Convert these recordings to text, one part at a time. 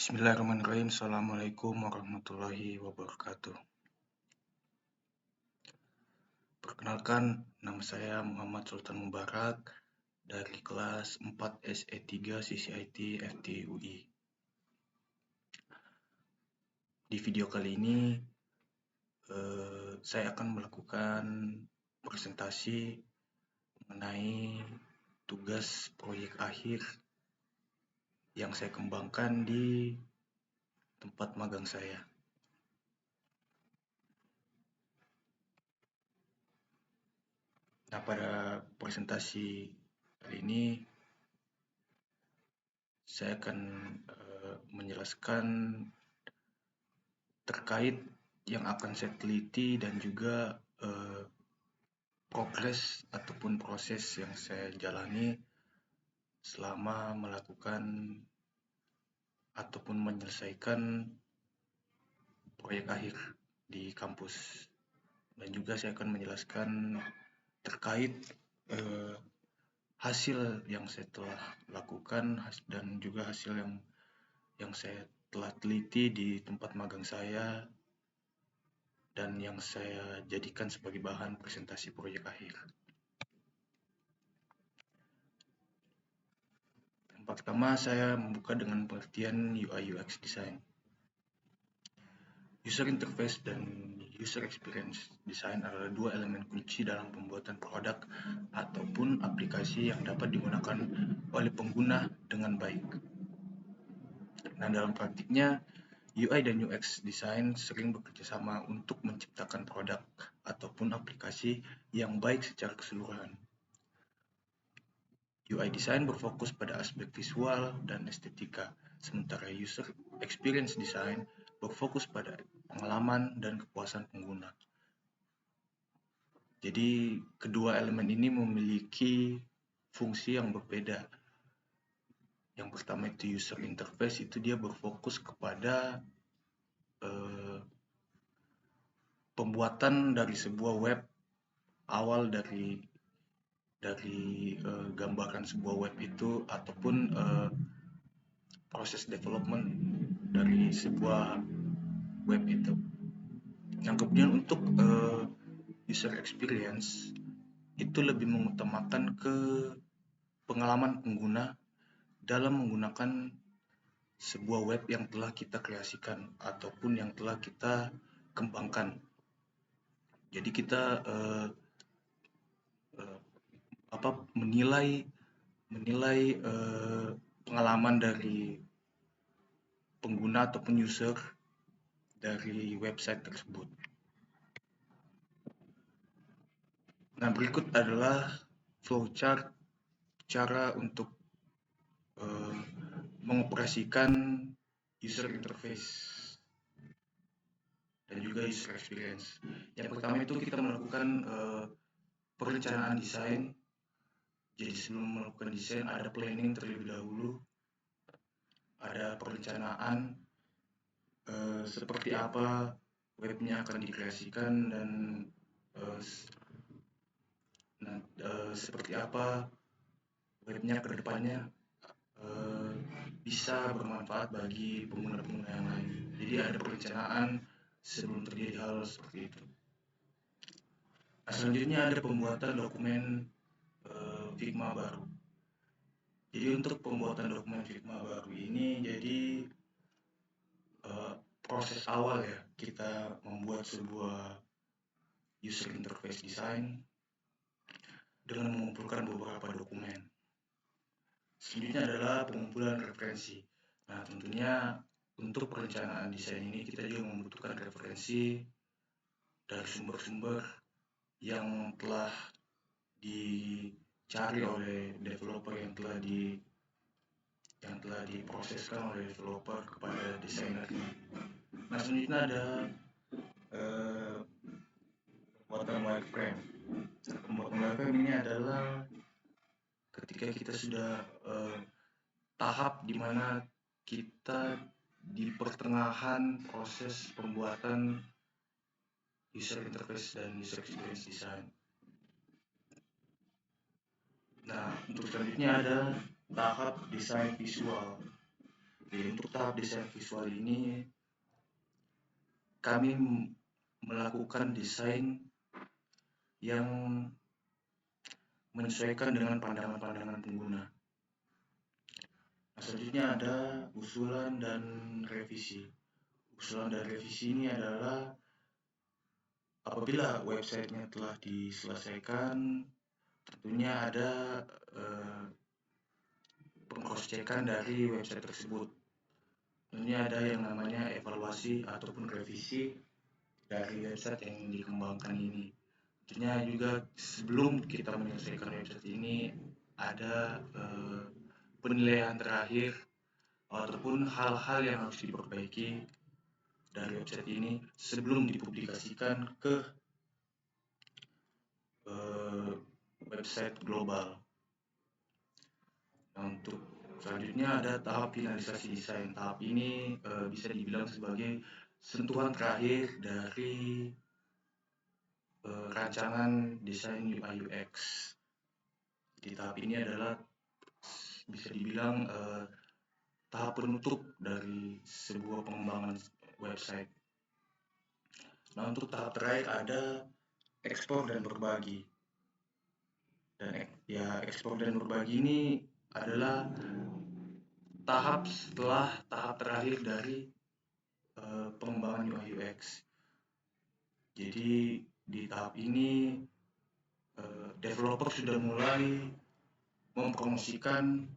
Bismillahirrahmanirrahim. Assalamualaikum warahmatullahi wabarakatuh. Perkenalkan, nama saya Muhammad Sultan Mubarak dari kelas 4 SE3 CCIT FT UI. Di video kali ini, saya akan melakukan presentasi mengenai tugas proyek akhir yang saya kembangkan di tempat magang saya. Nah, pada presentasi kali ini saya akan menjelaskan terkait yang akan saya teliti dan juga progres ataupun proses yang saya jalani selama melakukan ataupun menyelesaikan proyek akhir di kampus. Dan juga saya akan menjelaskan terkait hasil yang saya telah lakukan dan juga hasil yang saya telah teliti di tempat magang saya dan yang saya jadikan sebagai bahan presentasi proyek akhir. Yang pertama, saya membuka dengan pengertian UI UX design. User interface dan user experience design adalah dua elemen kunci dalam pembuatan produk ataupun aplikasi yang dapat digunakan oleh pengguna dengan baik. Nah, dalam praktiknya, UI dan UX design sering bekerja sama untuk menciptakan produk ataupun aplikasi yang baik secara keseluruhan. UI design berfokus pada aspek visual dan estetika, sementara user experience design berfokus pada pengalaman dan kepuasan pengguna. Jadi, kedua elemen ini memiliki fungsi yang berbeda. Yang pertama itu user interface, itu dia berfokus kepada pembuatan dari sebuah web, awal dari gambaran sebuah web itu ataupun proses development dari sebuah web itu. Yang kemudian untuk user experience itu lebih mengutamakan ke pengalaman pengguna dalam menggunakan sebuah web yang telah kita kreasikan ataupun yang telah kita kembangkan. Jadi kita menilai pengalaman dari pengguna ataupun user dari website tersebut. Nah, berikut adalah flowchart cara untuk mengoperasikan user interface dan juga user experience. Yang pertama itu kita melakukan perencanaan desain. Jadi sebelum melakukan desain ada planning terlebih dahulu, ada perencanaan seperti apa webnya akan dikreasikan dan seperti apa webnya ke depannya bisa bermanfaat bagi pengguna-pengguna yang lain. Jadi ada perencanaan sebelum terjadi hal seperti itu. Nah, selanjutnya ada pembuatan dokumen Figma baru. Jadi untuk pembuatan dokumen Figma baru ini, jadi proses awal ya kita membuat sebuah user interface design dengan mengumpulkan beberapa dokumen. Selanjutnya adalah pengumpulan referensi. Nah, tentunya untuk perencanaan desain ini kita juga membutuhkan referensi dari sumber-sumber yang telah dicari oleh developer, yang telah diproseskan oleh developer kepada desainernya. Nah, selanjutnya ada pembuatan wireframe. Pembuatan wireframe ini adalah ketika kita sudah tahap di mana kita di pertengahan proses pembuatan user interface dan user experience design. Nah, untuk selanjutnya ada tahap desain visual. Jadi untuk tahap desain visual ini kami melakukan desain yang menyesuaikan dengan pandangan-pandangan pengguna. Nah, selanjutnya ada usulan dan revisi. Usulan dan revisi ini adalah apabila websitenya telah diselesaikan, tentunya ada pengcross-checkan dari website tersebut. Tentunya ada yang namanya evaluasi ataupun revisi dari website yang dikembangkan ini. Tentunya juga sebelum kita menyelesaikan website ini ada penilaian terakhir ataupun hal-hal yang harus diperbaiki dari website ini sebelum dipublikasikan ke website global. Nah, untuk selanjutnya ada tahap finalisasi desain. Tahap ini bisa dibilang sebagai sentuhan terakhir dari rancangan desain UI UX. Di tahap ini adalah bisa dibilang tahap penutup dari sebuah pengembangan website. Nah, untuk tahap terakhir ada ekspor dan berbagi. Dan ya, ekspor dan berbagi ini adalah tahap setelah tahap terakhir dari pengembangan UI UX. Jadi di tahap ini developer sudah mulai mempromosikan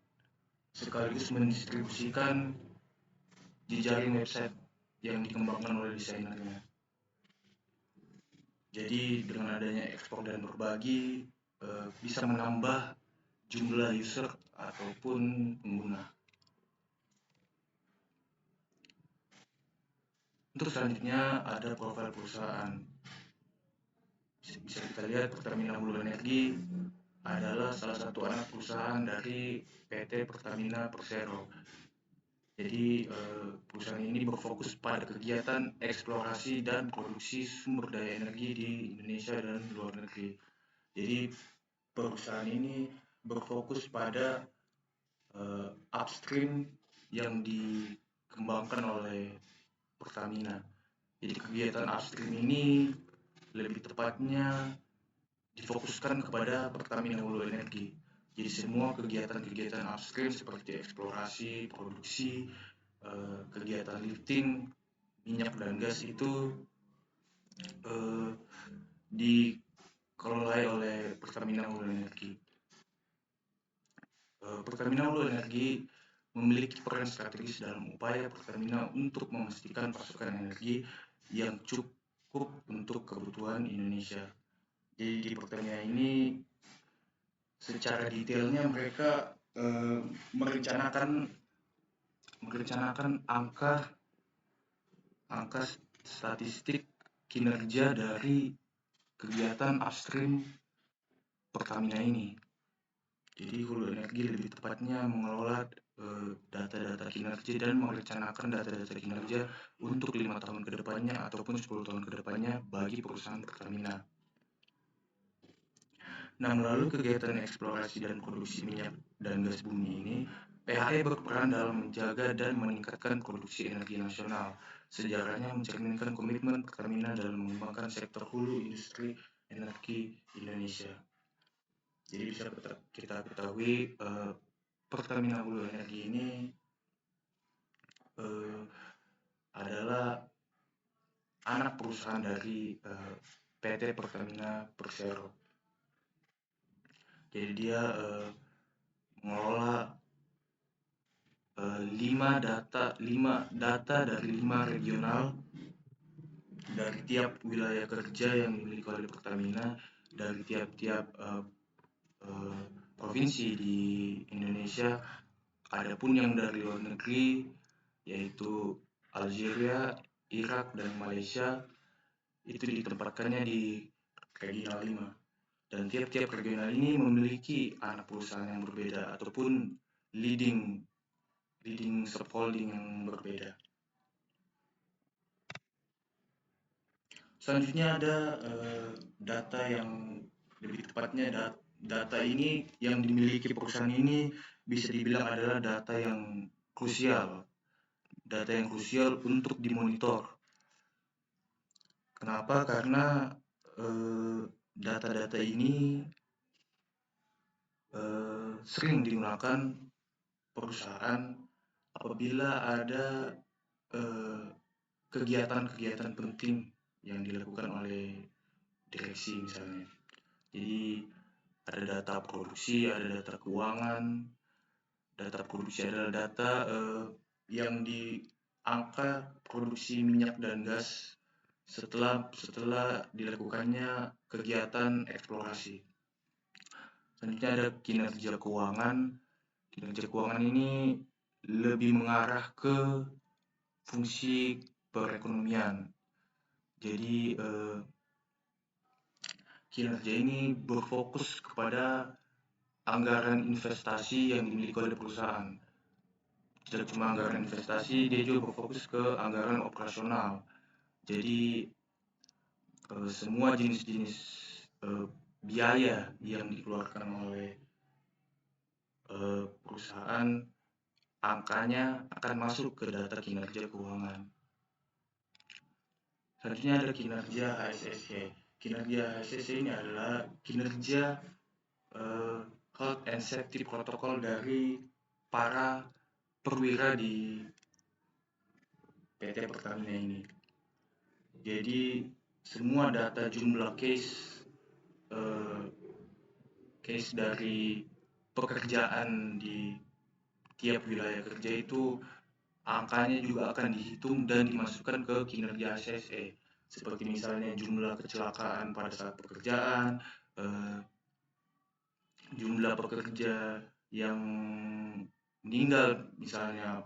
sekaligus mendistribusikan jejaring website yang dikembangkan oleh desainernya. Jadi dengan adanya ekspor dan berbagi bisa menambah jumlah user ataupun pengguna. Untuk selanjutnya ada profil perusahaan. Bisa kita lihat Pertamina Hulu Energi adalah salah satu anak perusahaan dari PT Pertamina Persero. Jadi perusahaan ini berfokus pada kegiatan eksplorasi dan produksi sumber daya energi di Indonesia dan luar negeri. Jadi perusahaan ini berfokus pada upstream yang dikembangkan oleh Pertamina. Jadi kegiatan upstream ini lebih tepatnya difokuskan kepada Pertamina Hulu Energi. Jadi semua kegiatan-kegiatan upstream seperti eksplorasi, produksi, kegiatan lifting minyak dan gas itu dikelola oleh Pertamina Hulu Energi. Pertamina Hulu Energi memiliki peran strategis dalam upaya Pertamina untuk memastikan pasokan energi yang cukup untuk kebutuhan Indonesia. Jadi di Pertamina ini secara detailnya mereka merencanakan angka statistik kinerja dari kegiatan upstream Pertamina ini. Jadi Hulu Energi lebih tepatnya mengelola data-data kinerja dan merencanakan data-data kinerja untuk 5 tahun ke depannya ataupun 10 tahun ke depannya bagi perusahaan Pertamina. Nah, melalui kegiatan eksplorasi dan produksi minyak dan gas bumi ini, PHE berperan dalam menjaga dan meningkatkan produksi energi nasional. Sejarahnya mencerminkan komitmen Pertamina dalam mengembangkan sektor hulu industri energi Indonesia. Jadi bisa kita ketahui Pertamina Hulu Energi ini adalah anak perusahaan dari PT Pertamina Persero. Jadi dia mengelola 5 data dari 5 regional dari tiap wilayah kerja yang dimiliki oleh Pertamina dari tiap-tiap provinsi di Indonesia. Adapun yang dari luar negeri yaitu Algeria, Irak, dan Malaysia itu ditempatkannya di regional 5. Dan tiap-tiap regional ini memiliki anak perusahaan yang berbeda ataupun leading subholding yang berbeda. Selanjutnya ada data yang lebih tepatnya data ini yang dimiliki perusahaan ini bisa dibilang adalah data yang krusial data yang krusial untuk dimonitor. Kenapa? Karena data-data ini sering digunakan perusahaan apabila ada kegiatan-kegiatan penting yang dilakukan oleh direksi misalnya. Jadi ada data produksi, ada data keuangan. Data produksi adalah data yang di angka produksi minyak dan gas setelah dilakukannya kegiatan eksplorasi. Selanjutnya ada kinerja keuangan. Kinerja keuangan ini lebih mengarah ke fungsi perekonomian. Jadi kinerja ini berfokus kepada anggaran investasi yang dimiliki oleh perusahaan. Tidak cuma anggaran investasi, dia juga berfokus ke anggaran operasional. Jadi semua jenis-jenis biaya yang dikeluarkan oleh perusahaan, angkanya akan masuk ke data kinerja keuangan. Selanjutnya ada kinerja HSSC. Kinerja HSSC ini adalah kinerja Health and Safety Protocol dari para perwira di PT Pertamina ini. Jadi semua data jumlah case dari pekerjaan di tiap wilayah kerja itu angkanya juga akan dihitung dan dimasukkan ke kinerja HSSC. Seperti misalnya jumlah kecelakaan pada saat pekerjaan, jumlah pekerja yang meninggal misalnya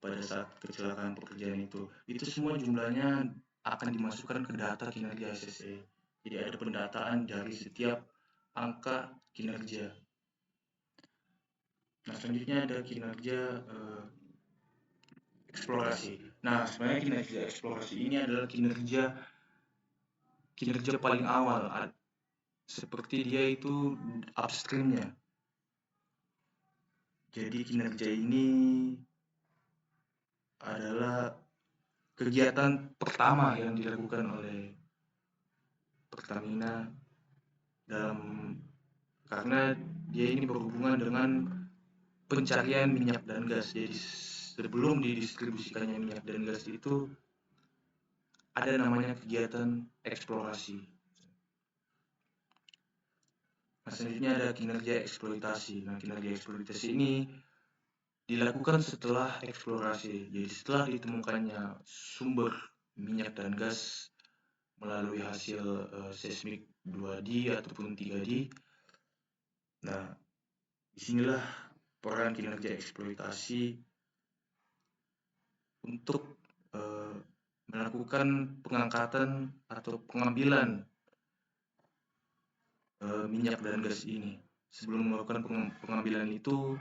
pada saat kecelakaan pekerjaan itu semua jumlahnya akan dimasukkan ke data kinerja HSSC. Jadi ada pendataan dari setiap angka kinerja. Nah, selanjutnya ada kinerja eksplorasi. Nah, sebenarnya kinerja eksplorasi ini adalah kinerja paling awal, seperti dia itu upstreamnya. Jadi kinerja ini adalah kegiatan pertama yang dilakukan oleh Pertamina karena dia ini berhubungan dengan pencarian minyak dan gas. Jadi sebelum didistribusikannya minyak dan gas itu ada namanya kegiatan eksplorasi. Nah, selanjutnya ada kinerja eksploitasi. Nah, kinerja eksploitasi ini dilakukan setelah eksplorasi. Jadi setelah ditemukannya sumber minyak dan gas melalui hasil seismik 2D ataupun 3D. Nah, disinilah peran kinerja eksploitasi untuk melakukan pengangkatan atau pengambilan minyak dan gas ini. Sebelum melakukan pengambilan itu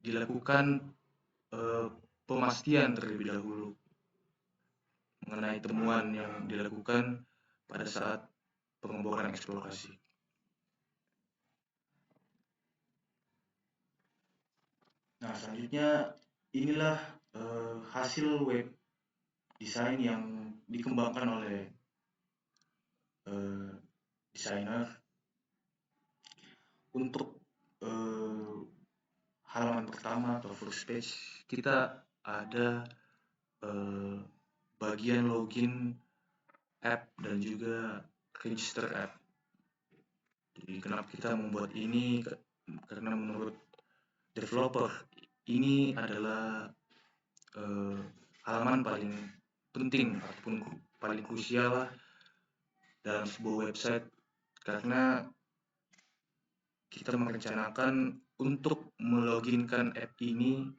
dilakukan pemastian terlebih dahulu mengenai temuan yang dilakukan pada saat pengeboran eksplorasi. Nah, selanjutnya inilah hasil web desain yang dikembangkan oleh desainer. Untuk halaman pertama atau first page kita ada bagian login app dan juga register app. Jadi kenapa kita membuat ini? Karena menurut developer ini adalah halaman paling penting ataupun paling krusial dalam sebuah website, karena kita merencanakan untuk meloginkan app ini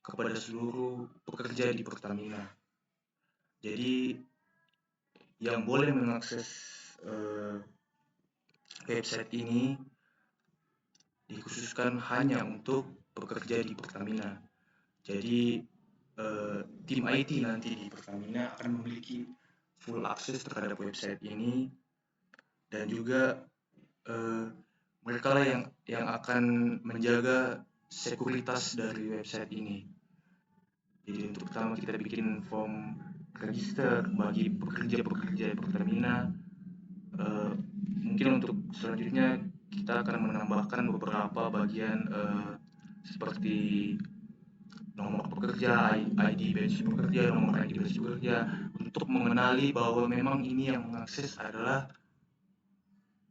kepada seluruh pekerja di Pertamina. Jadi yang boleh mengakses website ini dikhususkan hanya untuk pekerja di Pertamina. Jadi tim IT nanti di Pertamina akan memiliki full akses terhadap website ini, dan juga mereka lah yang akan menjaga sekuritas dari website ini. Jadi untuk pertama kita bikin form register bagi pekerja-pekerja Pertamina. Mungkin untuk selanjutnya kita akan menambahkan beberapa bagian seperti nomor pekerja, ID badge pekerja, nomor ID badge pekerja, untuk mengenali bahwa memang ini yang mengakses adalah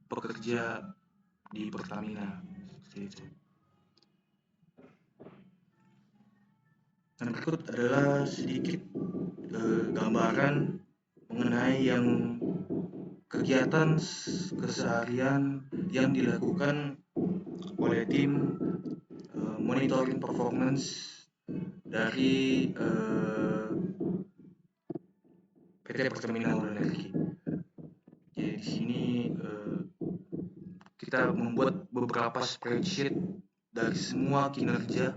pekerja di Pertamina. Seperti itu. Dan berikut adalah sedikit gambaran mengenai yang kegiatan keseharian yang dilakukan oleh tim monitoring performance dari PT Pertamina Hulu Energi. Jadi di sini kita membuat beberapa spreadsheet dari semua kinerja.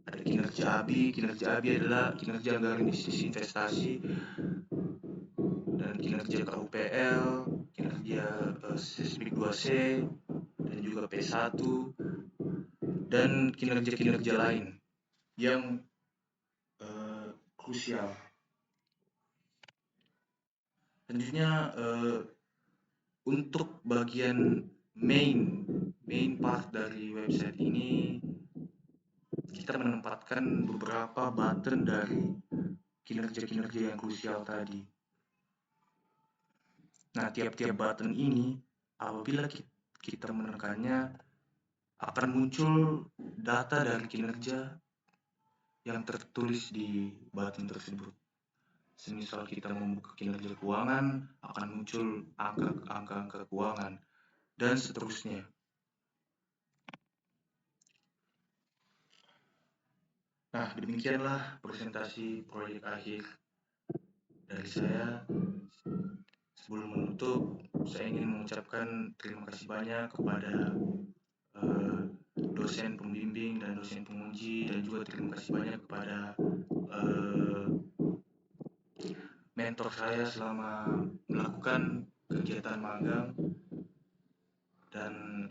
Ada kinerja ABI. Kinerja ABI adalah kinerja anggaran bisnis investasi, dan kinerja KUPL, kinerja seismik 2C, dan juga P1, dan kinerja-kinerja lain yang krusial. Selanjutnya untuk bagian main part dari website ini, kita menempatkan beberapa button dari kinerja-kinerja yang krusial tadi. Nah, tiap-tiap button ini apabila kita menekannya akan muncul data dari kinerja yang tertulis di button tersebut. Semisal kita membuka kinerja keuangan, akan muncul angka-angka keuangan, dan seterusnya. Nah, demikianlah presentasi proyek akhir dari saya. Sebelum menutup, saya ingin mengucapkan terima kasih banyak kepada dosen pembimbing dan dosen penguji, dan juga terima kasih banyak kepada mentor saya selama melakukan kegiatan magang. Dan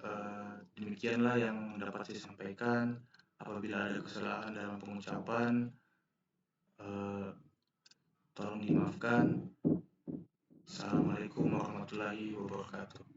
demikianlah yang dapat saya sampaikan. Apabila ada kesalahan dalam pengucapan, tolong dimaafkan. Assalamualaikum warahmatullahi wabarakatuh.